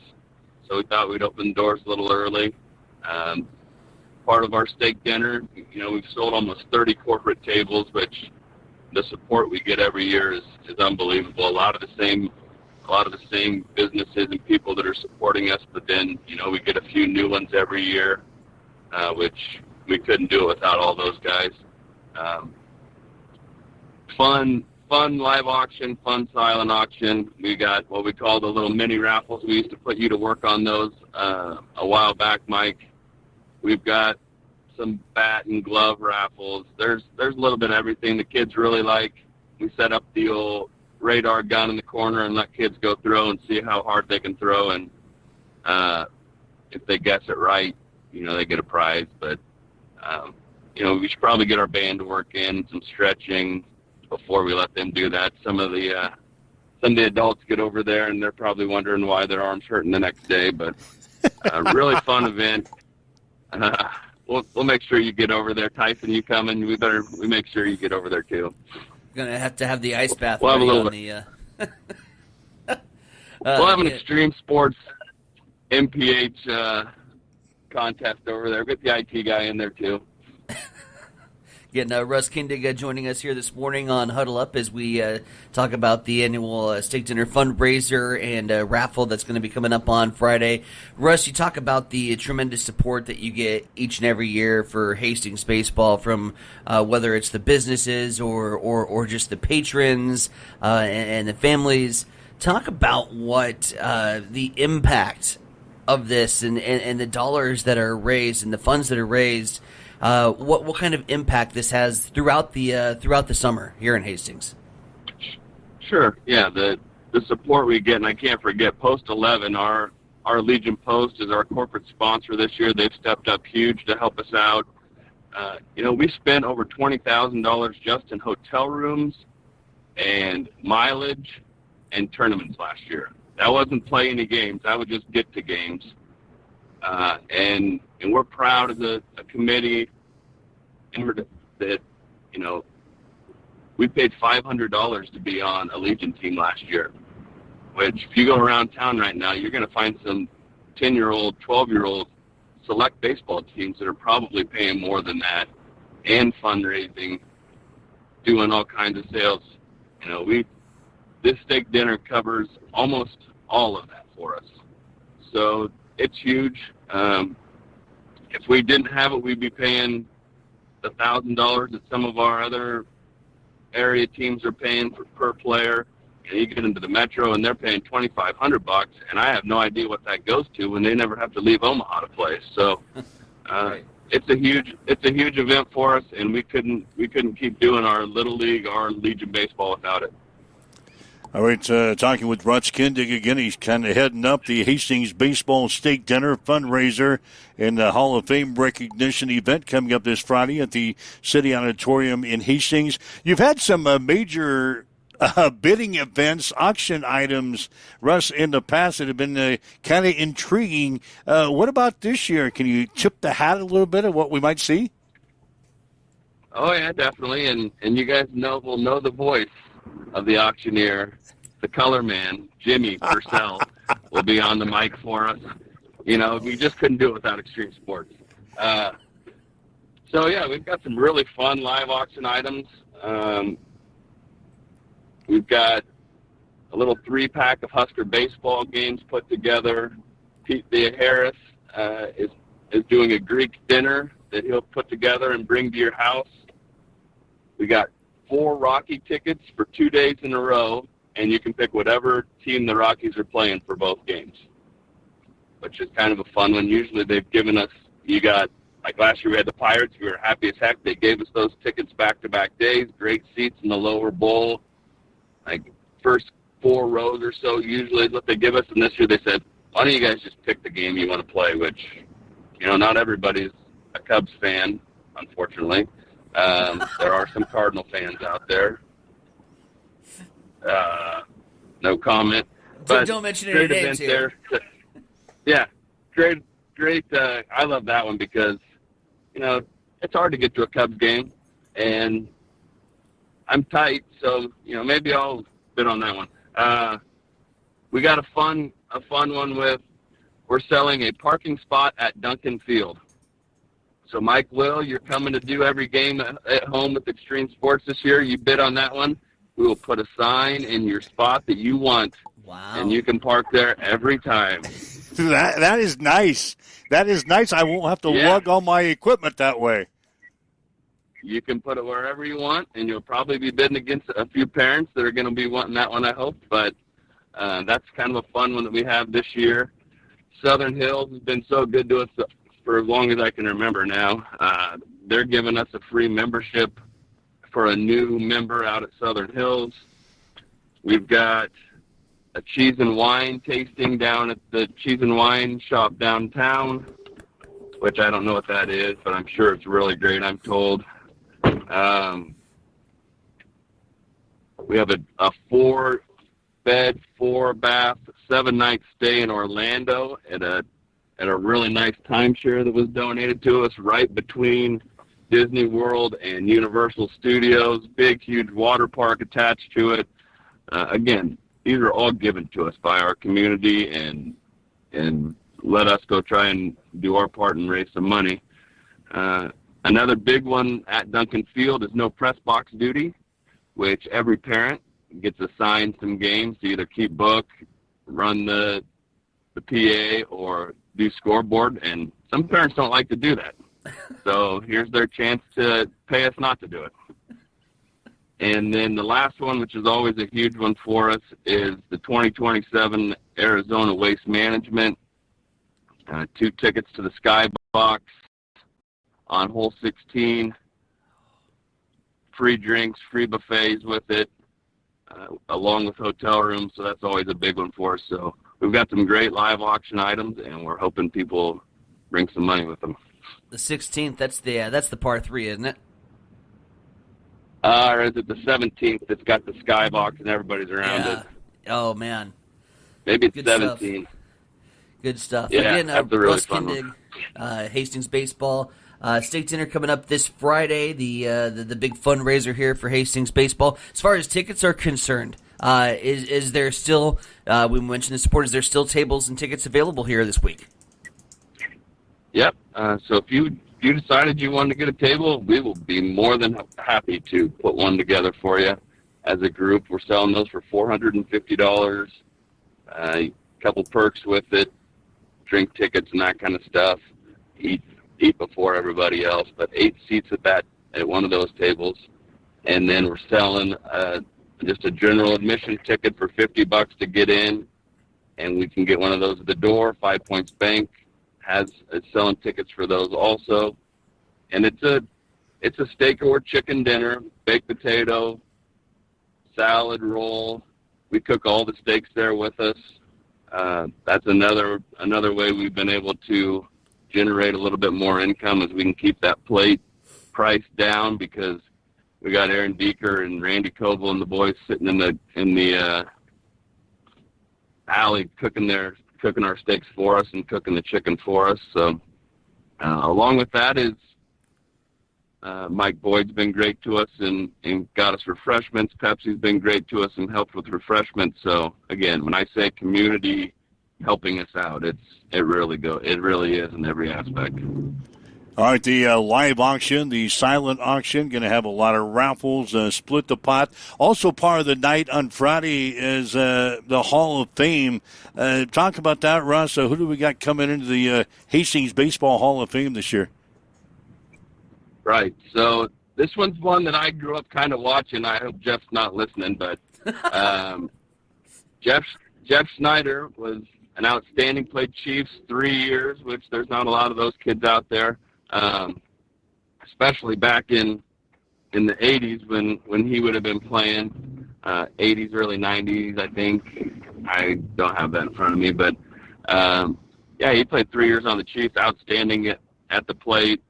So we thought we'd open the doors a little early. Part of our steak dinner, we've sold almost 30 corporate tables, which the support we get every year is unbelievable. A lot of the same businesses and people that are supporting us, but then, we get a few new ones every year, which we couldn't do it without all those guys. Fun live auction, fun silent auction. We got what we call the little mini raffles. We used to put you to work on those a while back, Mike. We've got some bat and glove raffles. There's a little bit of everything the kids really like. We set up the old radar gun in the corner and let kids go throw and see how hard they can throw. And if they guess it right, they get a prize. But, we should probably get our band to work in, some stretching, before we let them do that. Some of the adults get over there, and they're probably wondering why their arm's hurting the next day. But really fun event. We'll make sure you get over there. Tyson, you coming? We make sure you get over there too. You're gonna have to have the ice bath. We'll have a little on bit. The, we'll have an extreme sports MPH contest over there. Get the IT guy in there too. Getting Russ Kindig joining us here this morning on Huddle Up as we talk about the annual steak dinner fundraiser and raffle that's going to be coming up on Friday. Russ, you talk about the tremendous support that you get each and every year for Hastings baseball from whether it's the businesses or just the patrons and the families. Talk about what the impact of this and the dollars that are raised and the funds that are raised. What kind of impact this has throughout the summer here in Hastings? Sure. Yeah, the support we get, and I can't forget Post 11. Our Legion Post is our corporate sponsor this year. They've stepped up huge to help us out. We spent over $20,000 just in hotel rooms and mileage and tournaments last year. That wasn't play any games. That would just get to games. And we're proud of a committee that, we paid $500 to be on a Legion team last year, which if you go around town right now, you're going to find some 10-year-old, 12-year-old select baseball teams that are probably paying more than that and fundraising, doing all kinds of sales. This steak dinner covers almost all of that for us. So it's huge. If we didn't have it, we'd be paying the $1,000 that some of our other area teams are paying per player. And you get into the Metro, and they're paying $2,500, and I have no idea what that goes to when they never have to leave Omaha to play. So it's a huge event for us, and we couldn't keep doing our Little League, our Legion baseball without it. All right, talking with Russ Kindig again. He's kind of heading up the Hastings Baseball Steak Dinner fundraiser and the Hall of Fame recognition event coming up this Friday at the City Auditorium in Hastings. You've had some major bidding events, auction items, Russ, in the past that have been kind of intriguing. What about this year? Can you tip the hat a little bit of what we might see? Oh, yeah, definitely. And you guys will know the voice of the auctioneer, the color man, Jimmy Purcell, will be on the mic for us. We just couldn't do it without Extreme Sports. So, yeah, we've got some really fun live auction items. We've got a little 3-pack of Husker baseball games put together. Pete Harris is doing a Greek dinner that he'll put together and bring to your house. We got 4 Rocky tickets for 2 days in a row, and you can pick whatever team the Rockies are playing for both games, which is kind of a fun one. Usually they've given us, like last year we had the Pirates. We were happy as heck. They gave us those tickets back-to-back days, great seats in the lower bowl, like first 4 rows or so usually is what they give us. And this year they said, why don't you guys just pick the game you want to play, which, not everybody's a Cubs fan, unfortunately. There are some Cardinal fans out there. No comment. But don't mention any names here. Yeah, great. I love that one because, it's hard to get to a Cubs game, and I'm tight, so maybe I'll bid on that one. We got a fun one we're selling a parking spot at Duncan Field. So, Mike Will, you're coming to do every game at home with Extreme Sports this year. You bid on that one. We will put a sign in your spot that you want. Wow. And you can park there every time. That is nice. That is nice. I won't have to lug all my equipment that way. You can put it wherever you want, and you'll probably be bidding against a few parents that are going to be wanting that one, I hope. But that's kind of a fun one that we have this year. Southern Hills has been so good to us for as long as I can remember now. They're giving us a free membership for a new member out at Southern Hills. We've got a cheese and wine tasting down at the Cheese and Wine shop downtown, which I don't know what that is, but I'm sure it's really great, I'm told. We have a 4-bed, 4-bath, 7-night stay in Orlando at a really nice timeshare that was donated to us right between Disney World and Universal Studios. Big, huge water park attached to it. Again, these are all given to us by our community and let us go try and do our part and raise some money. Another big one at Duncan Field is no press box duty, which every parent gets assigned some games to either keep book, run the PA, or do scoreboard, and some parents don't like to do that. So here's their chance to pay us not to do it. And then the last one, which is always a huge one for us, is the 2027 Arizona Waste Management. 2 tickets to the Skybox on hole 16, free drinks, free buffets with it, along with hotel rooms, so that's always a big one for us. So we've got some great live auction items, and we're hoping people bring some money with them. The 16th, that's the par 3, isn't it? Or is it the 17th that's got the Skybox and everybody's around it? Oh, man. Maybe it's Good 17. Stuff. Good stuff. Yeah, Again, that's a really Russ fun Kindig, Hastings Baseball. State dinner coming up this Friday, the big fundraiser here for Hastings Baseball. As far as tickets are concerned, is there still, we mentioned the support, is there still tables and tickets available here this week? Yep. So if you decided you wanted to get a table, we will be more than happy to put one together for you. As a group, we're selling those for $450. A couple perks with it, drink tickets and that kind of stuff. Eat before everybody else, but 8 seats at one of those tables. And then we're selling just a general admission ticket for $50 to get in, and we can get one of those at the door. 5 Points Bank is selling tickets for those also. And it's a steak or chicken dinner, baked potato, salad, roll. We cook all the steaks there with us. That's another way we've been able to generate a little bit more income, as we can keep that plate price down, because we got Aaron Deeker and Randy Coble and the boys sitting in the alley cooking our steaks for us and cooking the chicken for us. So along with that is Mike Boyd's been great to us and got us refreshments. Pepsi's been great to us and helped with refreshments. So again, when I say community helping us out, it really is in every aspect. All right, the live auction, the silent auction, going to have a lot of raffles, split the pot. Also part of the night on Friday is the Hall of Fame. Talk about that, Russ. Who do we got coming into the Hastings Baseball Hall of Fame this year? Right. So this one's one that I grew up kind of watching. I hope Jeff's not listening, but Jeff Snyder was an outstanding, played Chiefs 3 years, which there's not a lot of those kids out there, especially back in the 80s when he would have been playing, 80s, early 90s, I think. I don't have that in front of me, but he played 3 years on the Chiefs, outstanding at the plate,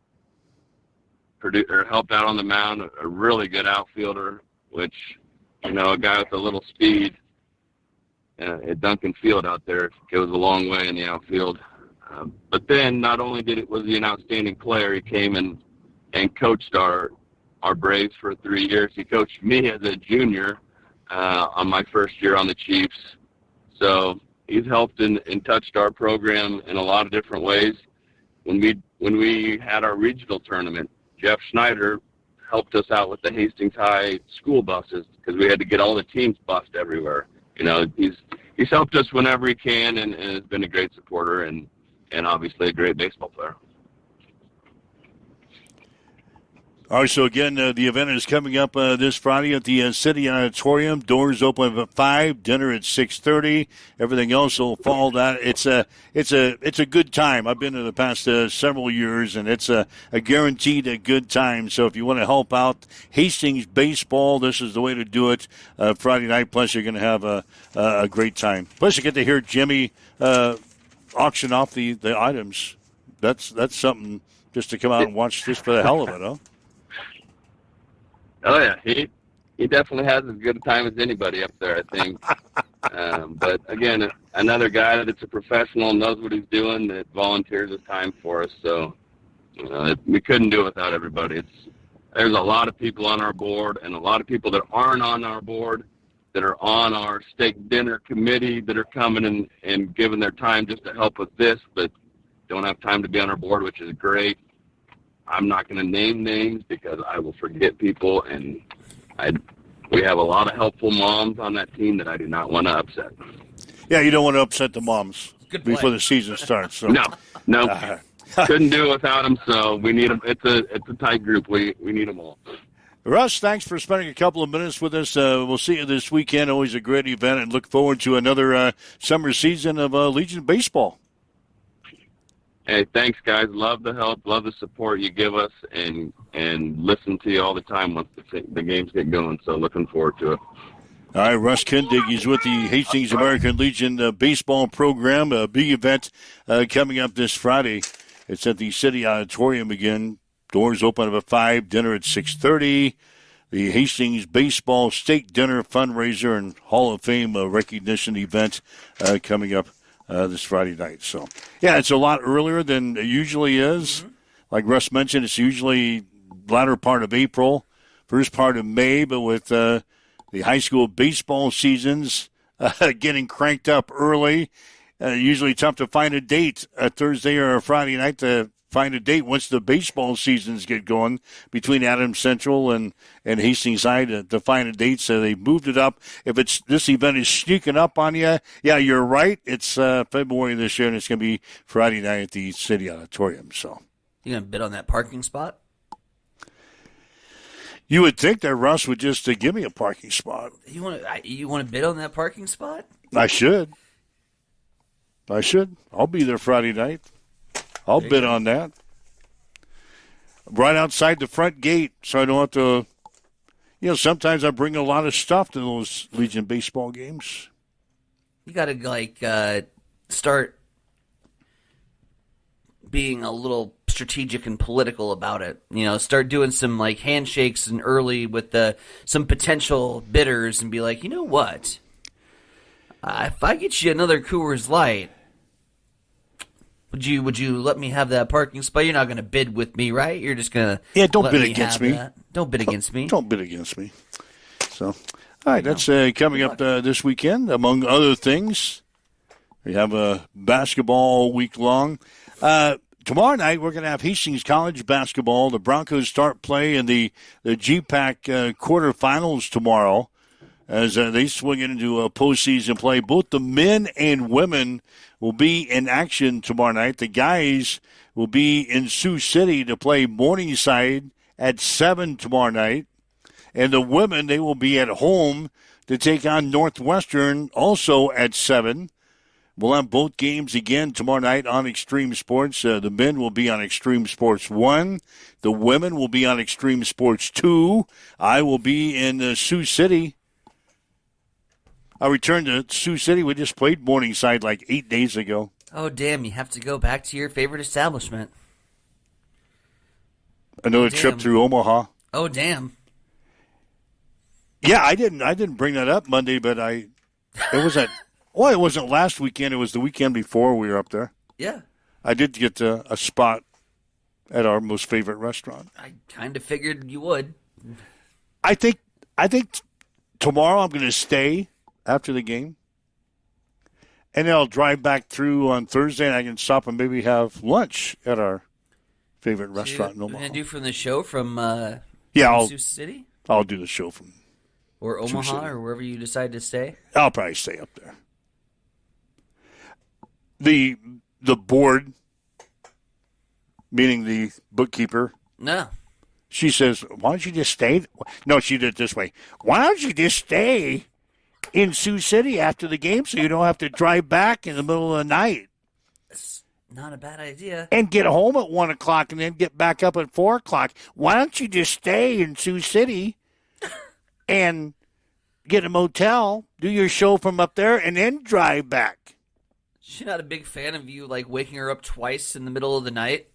helped out on the mound, a really good outfielder, which, a guy with a little speed at Duncan Field out there goes a long way in the outfield. But then not only was he an outstanding player, he came and coached our Braves for 3 years. He coached me as a junior on my first year on the Chiefs. So he's helped and touched our program in a lot of different ways. When we had our regional tournament, Jeff Schneider helped us out with the Hastings High school buses, because we had to get all the teams bused everywhere. He's helped us whenever he can, and has been a great supporter and obviously a great baseball player. All right, so again, the event is coming up this Friday at the City Auditorium. Doors open at 5, dinner at 6:30. Everything else will follow that. It's a good time. I've been there the past several years, and it's a guaranteed a good time. So if you want to help out Hastings baseball, this is the way to do it. Friday night, plus you're going to have a great time. Plus you get to hear Jimmy auction off the items. That's something just to come out and watch just for the hell of it, huh? Oh yeah, he definitely has as good a time as anybody up there, I think. But again, another guy that's a professional, knows what he's doing, that volunteers his time for us. So we couldn't do it without everybody. There's a lot of people on our board, and a lot of people that aren't on our board that are on our steak dinner committee that are coming and giving their time just to help with this, but don't have time to be on our board, which is great. I'm not going to name names because I will forget people, and we have a lot of helpful moms on that team that I do not want to upset. Yeah, you don't want to upset the moms before the season starts. So. No. Couldn't do it without them, so we need them. It's a tight group. We need them all. Russ, thanks for spending a couple of minutes with us. We'll see you this weekend. Always a great event, and look forward to another summer season of Legion baseball. Hey, thanks, guys. Love the help, love the support you give us, and listen to you all the time once the games get going. So looking forward to it. All right, Russ Kindig, he's with the Hastings American Legion baseball program. A big event coming up this Friday. It's at the City Auditorium again. Doors open at 5, dinner at 6:30. The Hastings Baseball Steak Dinner fundraiser and Hall of Fame recognition event coming up this Friday night. So, yeah, it's a lot earlier than it usually is. Like Russ mentioned, it's usually latter part of April, first part of May, but with the high school baseball seasons getting cranked up early, usually tough to find a date, a Thursday or a Friday night to find a date once the baseball seasons get going between Adams Central and Hastings High to find a date. So they moved it up. If this event is sneaking up on you, yeah, you're right. It's February this year, and it's going to be Friday night at the City Auditorium. So you going to bid on that parking spot? You would think that Russ would just give me a parking spot. You want to bid on that parking spot? I should. I'll be there Friday night. I'll bid on that. Right outside the front gate, so I don't have to, sometimes I bring a lot of stuff to those Legion baseball games. You got to, start being a little strategic and political about it. Start doing some, handshakes and early with some potential bidders and be like, you know what? If I get you another Coors Light, Would you let me have that parking spot? You're not going to bid with me, right? You're just going to don't bid against me. Don't bid against me. Don't bid against me. So, all right, that's coming up this weekend. Among other things, we have a basketball week long. Tomorrow night, we're going to have Hastings College basketball. The Broncos start play in the GPAC quarterfinals tomorrow as they swing into postseason play. Both the men and women will be in action tomorrow night. The guys will be in Sioux City to play Morningside at 7 tomorrow night. And the women, they will be at home to take on Northwestern also at 7. We'll have both games again tomorrow night on Extreme Sports. The men will be on Extreme Sports 1. The women will be on Extreme Sports 2. I will be in Sioux City. I returned to Sioux City. We just played Morningside 8 days ago. Oh, damn. You have to go back to your favorite establishment. Another trip through Omaha. Oh, damn. Yeah, I didn't bring that up Monday, but it wasn't last weekend. It was the weekend before we were up there. Yeah. I did get a spot at our most favorite restaurant. I kind of figured you would. I think tomorrow I'm going to stay after the game, and then I'll drive back through on Thursday, and I can stop and maybe have lunch at our favorite restaurant in Omaha. Going to do from the show from Sioux City? I'll do the show from or Omaha or wherever you decide to stay? I'll probably stay up there. The board, meaning the bookkeeper. No. She says, why don't you just stay? No, she did it this way. Why don't you just stay in Sioux City after the game so you don't have to drive back in the middle of the night? It's not a bad idea. And get home at 1 o'clock and then get back up at 4 o'clock. Why don't you just stay in Sioux City and get a motel, do your show from up there, and then drive back? She's not a big fan of you, waking her up twice in the middle of the night?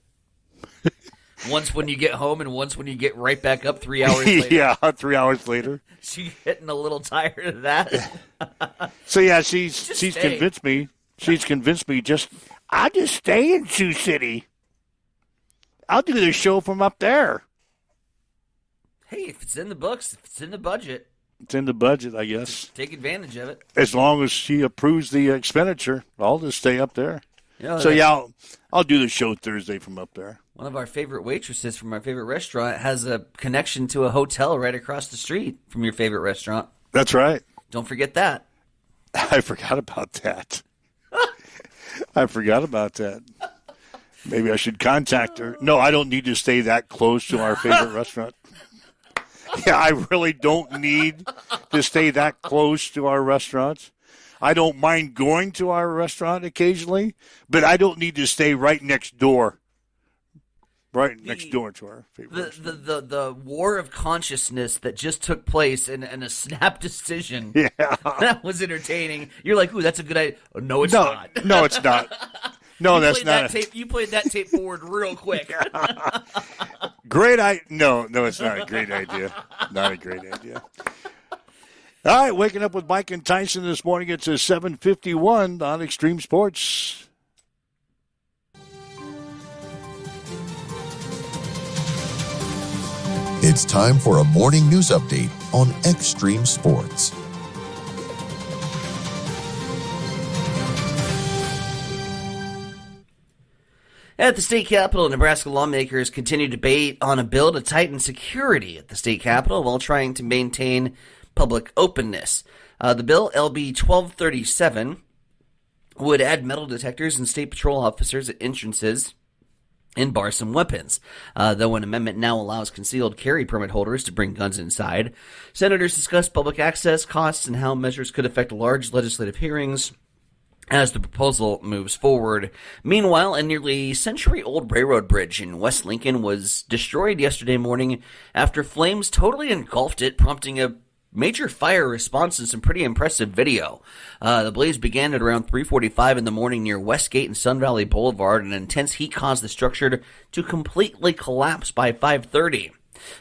Once when you get home and once when you get right back up 3 hours later. Yeah, 3 hours later. She's getting a little tired of that. So, yeah, she's convinced me. She's convinced me I'll just stay in Sioux City. I'll do the show from up there. Hey, if it's in the books, if it's in the budget. It's in the budget, I guess. Just take advantage of it. As long as she approves the expenditure, I'll just stay up there. So, I'll do the show Thursday from up there. One of our favorite waitresses from our favorite restaurant has a connection to a hotel right across the street from your favorite restaurant. That's right. Don't forget that. I forgot about that. Maybe I should contact her. No, I don't need to stay that close to our favorite restaurant. Yeah, I really don't need to stay that close to our restaurants. I don't mind going to our restaurant occasionally, but I don't need to stay right next door. Right next door to our favorite restaurant. The war of consciousness that just took place in a snap decision. Yeah. That was entertaining. You're like, ooh, that's a good idea. Oh, no, it's not. No, it's not. No, that's not. You played that tape forward real quick. Great idea. No, it's not a great idea. Not a great idea. All right, waking up with Mike and Tyson this morning. It's a 7:51 on Extreme Sports. It's time for a morning news update on Extreme Sports. At the state capitol, Nebraska lawmakers continue debate on a bill to tighten security at the state capitol while trying to maintain public openness. The bill, LB 1237, would add metal detectors and state patrol officers at entrances and bar some weapons. Though an amendment now allows concealed carry permit holders to bring guns inside. Senators discussed public access, costs, and how measures could affect large legislative hearings as the proposal moves forward. Meanwhile, a nearly century-old railroad bridge in West Lincoln was destroyed yesterday morning after flames totally engulfed it, prompting a major fire response and some pretty impressive video. The blaze began at around 3:45 in the morning near Westgate and Sun Valley Boulevard, and intense heat caused the structure to completely collapse by 5:30.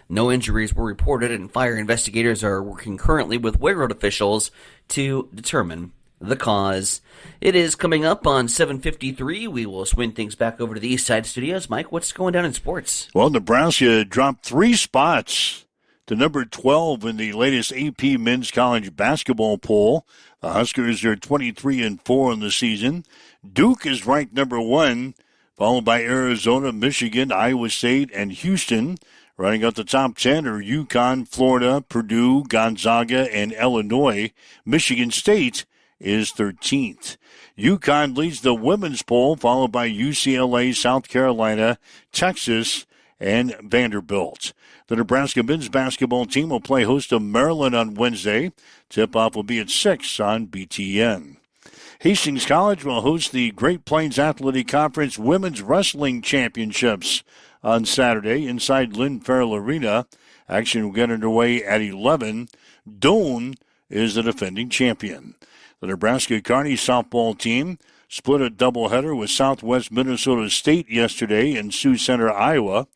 No injuries were reported, and fire investigators are working currently with railroad officials to determine the cause. It is coming up on 7:53. We will swing things back over to the East Side Studios. Mike, what's going down in sports? Well, Nebraska dropped 3 spots to number 12 in the latest AP men's college basketball poll. The Huskers are 23-4 in the season. Duke is ranked number 1, followed by Arizona, Michigan, Iowa State, and Houston. Running out the top 10 are UConn, Florida, Purdue, Gonzaga, and Illinois. Michigan State is 13th. UConn leads the women's poll, followed by UCLA, South Carolina, Texas, and Vanderbilt. The Nebraska men's basketball team will play host to Maryland on Wednesday. Tip-off will be at 6 on BTN. Hastings College will host the Great Plains Athletic Conference Women's Wrestling Championships on Saturday inside Lynn Farrell Arena. Action will get underway at 11. Doane is the defending champion. The Nebraska Kearney softball team split a doubleheader with Southwest Minnesota State yesterday in Sioux Center, Iowa.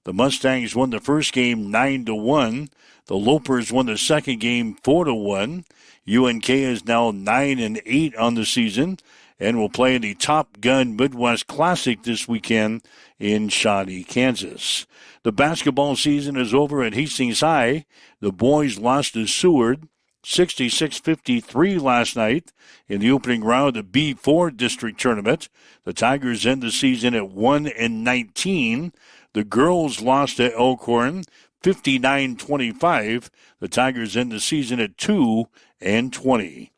The Mustangs won the first game 9-1. The Lopers won the second game 4-1. UNK is now 9-8 on the season and will play in the Top Gun Midwest Classic this weekend in Shawnee, Kansas. The basketball season is over at Hastings High. The boys lost to Seward 66-53 last night in the opening round of the B4 district tournament. The Tigers end the season at 1-19. The girls lost to Elkhorn 59-25. The Tigers end the season at 2-20.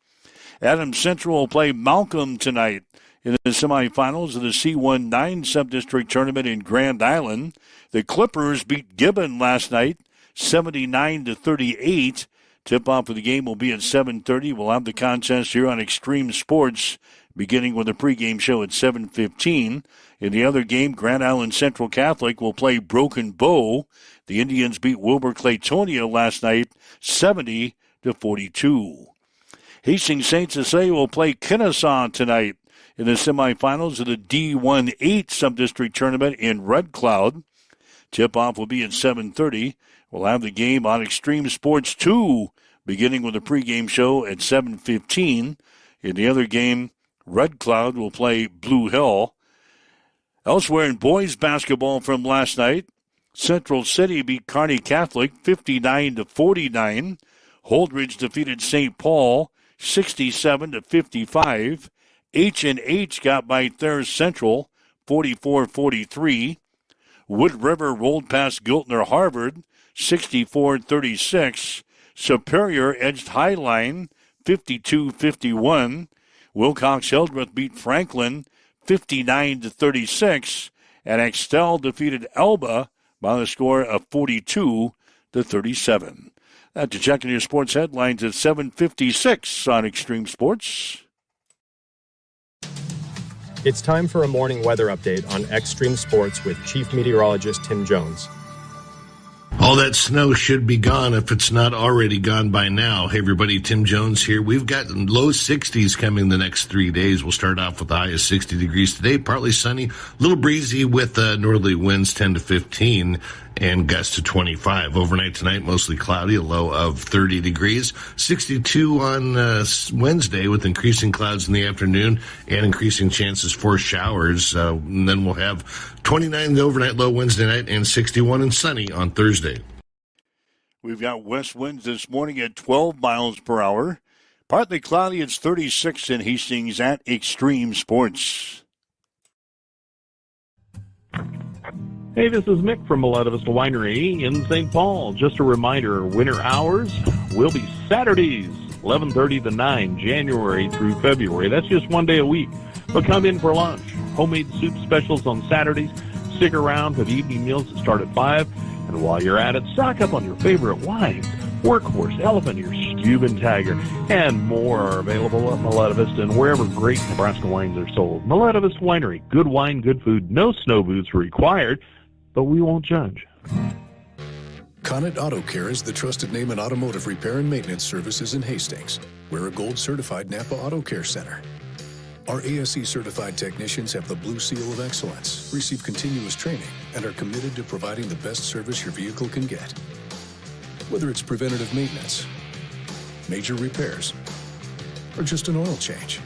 Adams Central will play Malcolm tonight in the semifinals of the C19 sub-district tournament in Grand Island. The Clippers beat Gibbon last night 79-38. Tip-off of the game will be at 7:30. We'll have the contest here on Extreme Sports, beginning with a pregame show at 7:15. In the other game, Grand Island Central Catholic will play Broken Bow. The Indians beat Wilbur Claytonia last night 70-42. Hastings St. Cecilia will play Kennesaw tonight in the semifinals of the D18 sub-district tournament in Red Cloud. Tip-off will be at 7:30. We'll have the game on Extreme Sports 2, beginning with a pregame show at 7:15. In the other game, Red Cloud will play Blue Hill. Elsewhere in boys basketball from last night, Central City beat Kearney Catholic 59-49. Holdridge defeated St. Paul 67-55. H&H got by Thayer Central 44-43. Wood River rolled past Giltner Harvard 64-36. Superior edged Highline 52-51. Wilcox Hildreth beat Franklin 59-36. And Axtell defeated Elba by the score of 42-37. To check in your sports headlines at 7:56 on Extreme Sports. It's time for a morning weather update on Extreme Sports with Chief Meteorologist Tim Jones. All that snow should be gone if it's not already gone by now. Hey, everybody, Tim Jones here. We've got low 60s coming the next 3 days. We'll start off with the high of 60 degrees today. Partly sunny, a little breezy with northerly winds 10 to 15 and gusts to 25. Overnight tonight, mostly cloudy, a low of 30 degrees. 62 on Wednesday with increasing clouds in the afternoon and increasing chances for showers. And then we'll have 29 the overnight low Wednesday night and 61 and sunny on Thursday. We've got west winds this morning at 12 miles per hour. Partly cloudy, it's 36 in Hastings at Extreme Sports. Hey, this is Mick from Miletta Vista Winery in St. Paul. Just a reminder, winter hours will be Saturdays, 11:30 to 9, January through February. That's just one day a week. But come in for lunch. Homemade soup specials on Saturdays. Stick around for the evening meals that start at 5. And while you're at it, stock up on your favorite wines. Workhorse, Elephant Ear, Steuben Tiger, and more are available at Miletta Vista and wherever great Nebraska wines are sold. Miletta Vista Winery, good wine, good food, no snow boots required, but we won't judge. Connet Auto Care is the trusted name in automotive repair and maintenance services in Hastings. We're a gold-certified Napa Auto Care Center. Our ASE-certified technicians have the Blue Seal of Excellence, receive continuous training, and are committed to providing the best service your vehicle can get. Whether it's preventative maintenance, major repairs, or just an oil change,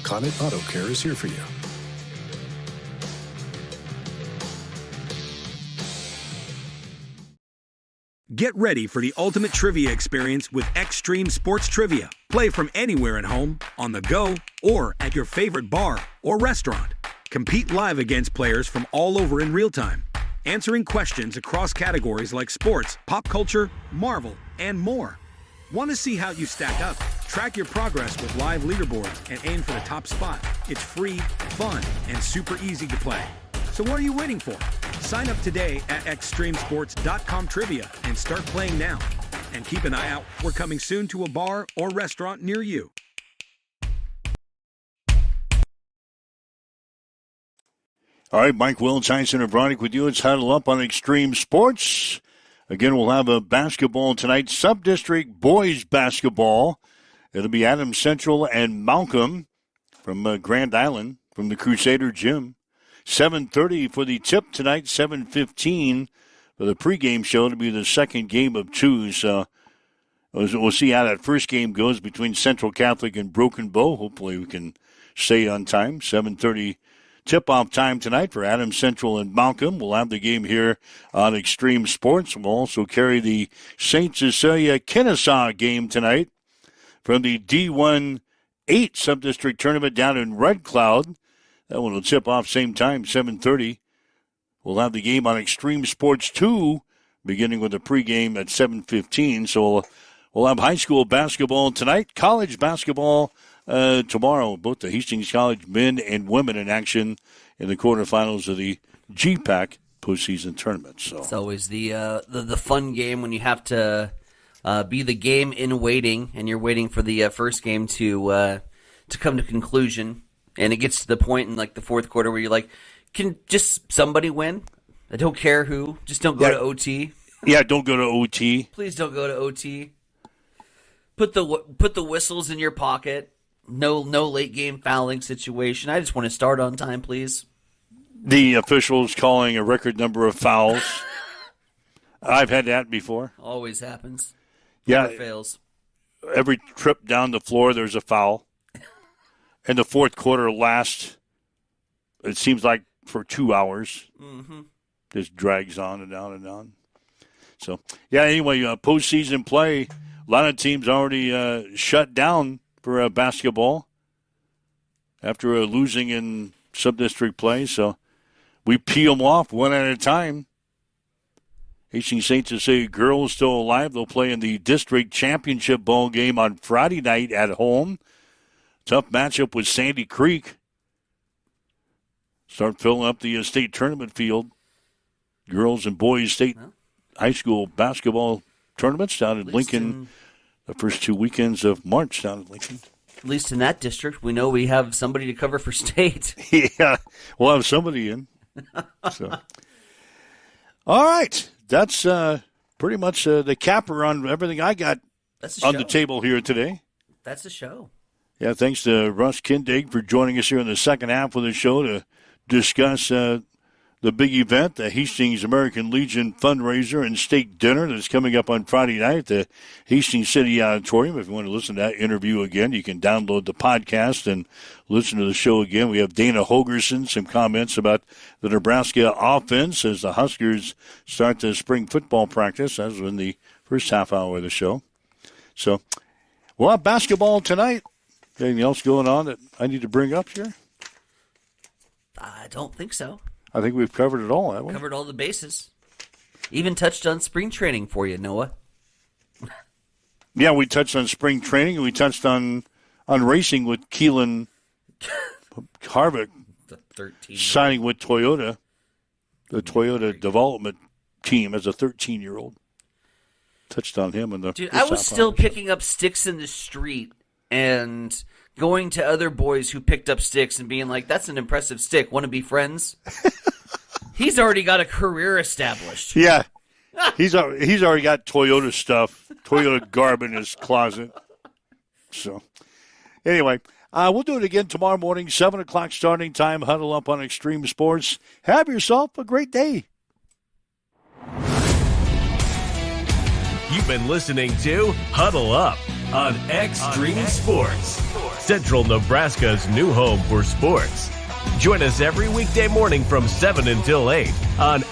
Connet Auto Care is here for you. Get ready for the ultimate trivia experience with Extreme Sports Trivia. Play from anywhere at home, on the go, or at your favorite bar or restaurant. Compete live against players from all over in real time, answering questions across categories like sports, pop culture, Marvel, and more. Want to see how you stack up? Track your progress with live leaderboards and aim for the top spot. It's free, fun, and super easy to play. So what are you waiting for? Sign up today at extremesports.com trivia and start playing now. And keep an eye out. We're coming soon to a bar or restaurant near you. All right, Mike Wills, Heinsohn and Bronick with you. It's Huddle Up on Extreme Sports. Again, we'll have a basketball tonight, sub-district boys basketball. It'll be Adams Central and Malcolm from Grand Island, from the Crusader Gym. 7:30 for the tip tonight, 7:15 for the pregame show to be the second game of two. So we'll see how that first game goes between Central Catholic and Broken Bow. Hopefully we can stay on time. 7:30 tip-off time tonight for Adams Central and Malcolm. We'll have the game here on Extreme Sports. We'll also carry the St. Cecilia Kennesaw game tonight from the D1 8 sub-district tournament down in Red Cloud. That one will tip off same time, 7:30. We'll have the game on Extreme Sports 2, beginning with the pregame at 7:15. So we'll have high school basketball tonight, college basketball tomorrow. Both the Hastings College men and women in action in the quarterfinals of the GPAC postseason tournament. So it's always the fun game when you have to be the game in waiting, and you're waiting for the first game to come to conclusion. And it gets to the point in like the fourth quarter where you're like, can just somebody win? I don't care who. Just don't go to OT. Yeah, don't go to OT. Please don't go to OT. Put the whistles in your pocket. No late game fouling situation. I just want to start on time, please. The officials calling a record number of fouls. I've had that before. Always happens. Yeah. Never fails. Every trip down the floor, there's a foul. And the fourth quarter lasts, it seems like, for 2 hours. Mm-hmm. Just drags on and on and on. So, yeah, anyway, postseason play, a lot of teams already shut down for basketball after losing in sub-district play. So we peel them off one at a time. Hastings St. Cecilia girls still alive. They'll play in the district championship ball game on Friday night at home. Tough matchup with Sandy Creek. Start filling up the state tournament field. Girls and boys state high school basketball tournaments down in Lincoln the first 2 weekends of March down in Lincoln. At least in that district, we know we have somebody to cover for state. Yeah, we'll have somebody in. So, all right. That's pretty much the capper on everything I got on the table here today. That's a show. Yeah, thanks to Russ Kindig for joining us here in the second half of the show to discuss the big event, the Hastings American Legion fundraiser and steak dinner that's coming up on Friday night at the Hastings City Auditorium. If you want to listen to that interview again, you can download the podcast and listen to the show again. We have Dana Hogerson, some comments about the Nebraska offense as the Huskers start the spring football practice. That was in the first half hour of the show. So we'll have basketball tonight. Anything else going on that I need to bring up here? I don't think so. I think we've covered it all, haven't we? Covered all the bases. Even touched on spring training for you, Noah. Yeah, we touched on spring training, and we touched on racing with Keelan Harvick the 13 signing with Toyota, the Toyota development team as a 13-year-old. Touched on him in the Dude, I was still picking up sticks in the street and going to other boys who picked up sticks and being like, that's an impressive stick. Want to be friends? He's already got a career established. Yeah. He's already got Toyota stuff, Toyota garb in his closet. So, anyway, we'll do it again tomorrow morning, 7 o'clock starting time. Huddle up on Extreme Sports. Have yourself a great day. You've been listening to Huddle Up on Extreme Sports, Central Nebraska's new home for sports. Join us every weekday morning from 7 until 8 on